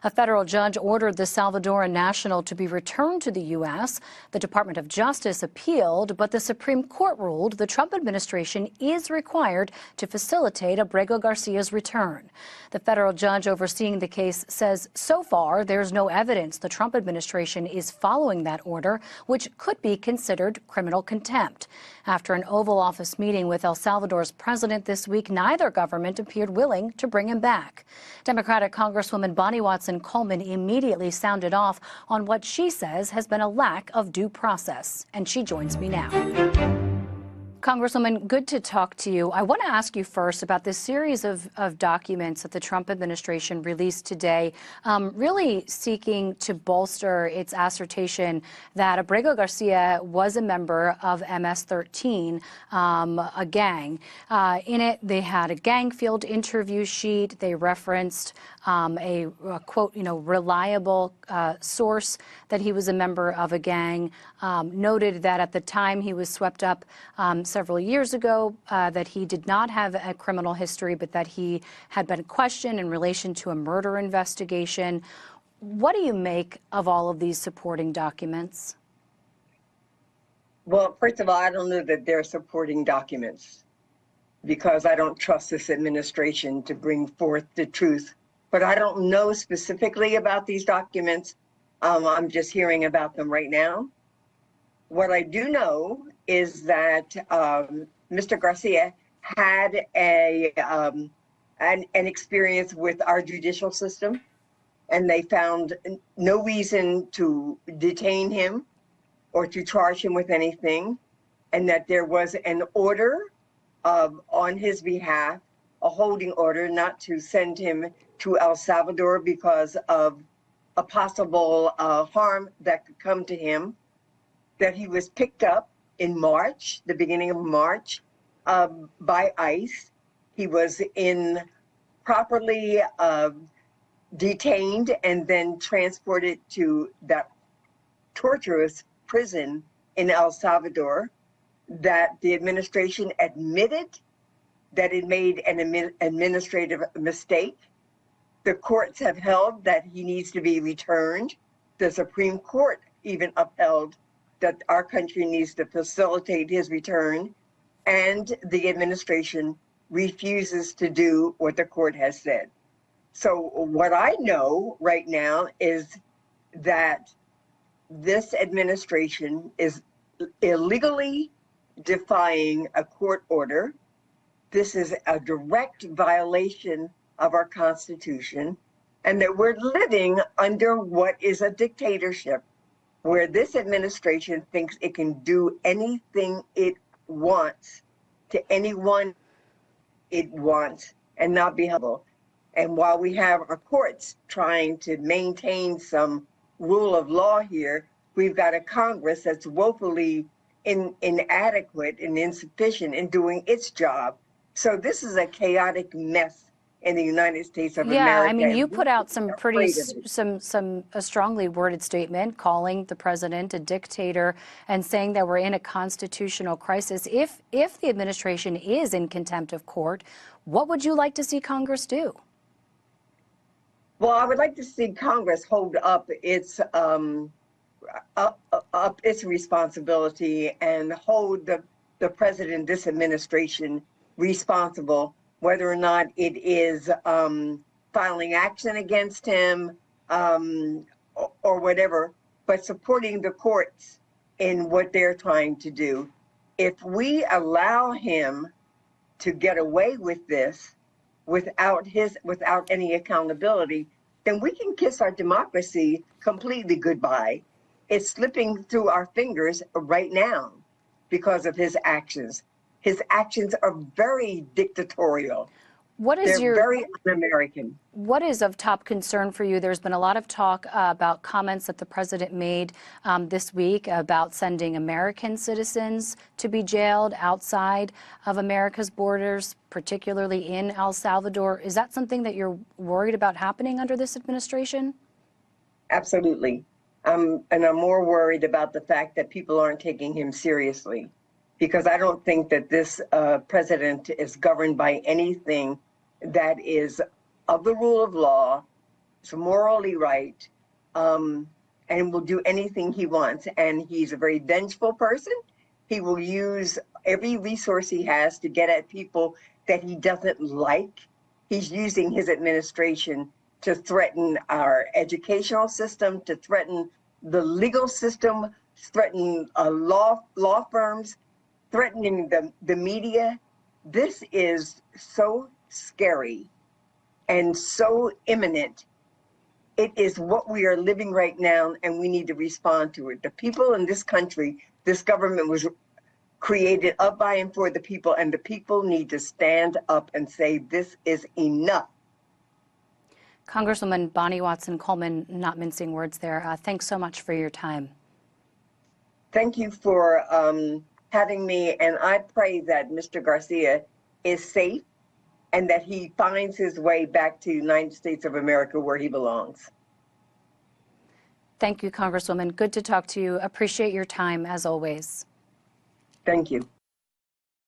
A federal judge ordered the Salvadoran national to be returned to the U.S. The Department of Justice appealed, but the Supreme Court ruled the Trump administration is required to facilitate Abrego Garcia's return. The federal judge overseeing the case says so far there's no evidence the Trump administration is following that order, which could be considered criminal contempt. After an Oval Office meeting with El Salvador's president this week, neither government appeared willing to bring him back. Democratic Congresswoman Bonnie Watson Coleman immediately sounded off on what she says has been a lack of due process. And she joins me now. Congresswoman, good to talk to you. I want to ask you first about this series of documents that the Trump administration released today, really seeking to bolster its assertion that Abrego Garcia was a member of MS-13, a gang. In it, they had a gang field interview sheet. They referenced a quote, reliable source that he was a member of a gang, noted that at the time he was swept up several years ago, that he did not have a criminal history, but that he had been questioned in relation to a murder investigation. What do you make of all of these supporting documents? Well, first of all, I don't know that they're supporting documents because I don't trust this administration to bring forth the truth. But I don't know specifically about these documents. I'm just hearing about them right now. What I do know is that Mr. Garcia had an experience with our judicial system, and they found no reason to detain him or to charge him with anything, and that there was an order on his behalf, a holding order not to send him to El Salvador because of a possible harm that could come to him, that he was picked up in March, the beginning of March, by ICE. He was properly detained and then transported to that torturous prison in El Salvador, that the administration admitted that it made an administrative mistake. The courts have held that he needs to be returned. The Supreme Court even upheld that our country needs to facilitate his return, and the administration refuses to do what the court has said. So what I know right now is that this administration is illegally defying a court order. This is a direct violation of our Constitution, and that we're living under what is a dictatorship, where this administration thinks it can do anything it wants to anyone it wants and not be held. And while we have our courts trying to maintain some rule of law here, we've got a Congress that's woefully inadequate and insufficient in doing its job. So this is a chaotic mess in the United States of America. Yeah, I mean, you put out some pretty, a strongly worded statement calling the president a dictator and saying that we're in a constitutional crisis. If the administration is in contempt of court, what would you like to see Congress do? Well, I would like to see Congress hold up its responsibility and hold the president, this administration, responsible, whether or not it is filing action against him or whatever, but supporting the courts in what they're trying to do. If we allow him to get away with this without any accountability, then we can kiss our democracy completely goodbye. It's slipping through our fingers right now because of his actions. His actions are very dictatorial. They're very un-American. What is of top concern for you? There's been a lot of talk about comments that the president made this week about sending American citizens to be jailed outside of America's borders, particularly in El Salvador. Is that something that you're worried about happening under this administration? Absolutely. And I'm more worried about the fact that people aren't taking him seriously, because I don't think that this president is governed by anything that is of the rule of law is morally right, and will do anything he wants. And he's a very vengeful person. He will use every resource he has to get at people that he doesn't like. He's using his administration to threaten our educational system, to threaten the legal system, threaten law firms, threatening the media. This is so scary and so imminent. It is what we are living right now, and we need to respond to it. The people in this country, this government was created up by and for the people, and the people need to stand up and say, this is enough. Congresswoman Bonnie Watson-Coleman, not mincing words there. Thanks so much for your time. Thank you for having me, and I pray that Mr. Garcia is safe and that he finds his way back to the United States of America where he belongs. Thank you, Congresswoman. Good to talk to you. Appreciate your time, as always. Thank you.